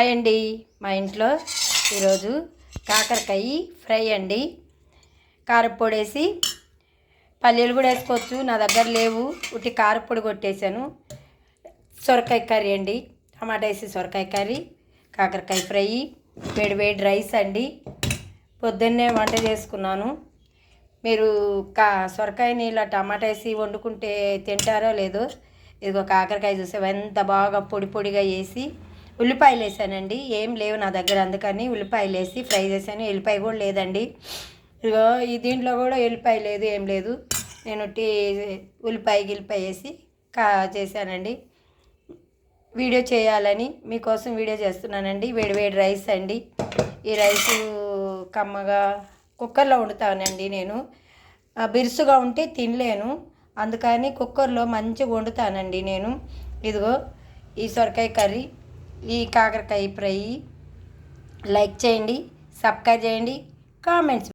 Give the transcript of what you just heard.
Hi అండి. మా ఇంట్లో ఈరోజు కాకరకాయ ఫ్రై అండి. కారపొడి వేసి పల్లీలు కూడా వేసుకోవచ్చు, నా దగ్గర లేవు, ఉట్టి కారపొడి కొట్టేసాను. సొరకాయ కర్రీ అండి, టమాటా వేసి సొరకాయ కర్రీ, కాకరకాయ ఫ్రై, వేడి వేడి రైస్ అండి. పొద్దున్నే వంట చేసుకున్నాను. మీరు సొరకాయని ఇలా టమాటా వేసి వండుకుంటే తింటారో లేదో. ఇదిగో కాకరకాయ చూసే ఎంత బాగా పొడి పొడిగా వేసి ఉల్లిపాయలు వేసానండి. ఏం లేవు నా దగ్గర, అందుకని ఉల్లిపాయలు వేసి ఫ్రై చేశాను. ఎల్లిపాయ కూడా లేదండి. ఇదిగో ఈ దీంట్లో కూడా ఎల్లిపాయ లేదు, ఏం లేదు. నేను ఉల్లిపాయ వేసి చేశానండి. వీడియో చేయాలని మీకోసం వీడియో చేస్తున్నానండి. వేడివేడి రైస్ అండి. ఈ రైసు కమ్మగా కుక్కర్లో వండుతానండి. నేను బిరుసుగా ఉంటే తినలేను, అందుకని కుక్కర్లో మంచిగా వండుతానండి నేను. ఇదిగో ఈ సొరకాయ కర్రీ, ఈ కాకరకాయ ఫ్రై. లైక్ చేయండి, సబ్స్క్రైబ్ చేయండి, కామెంట్స్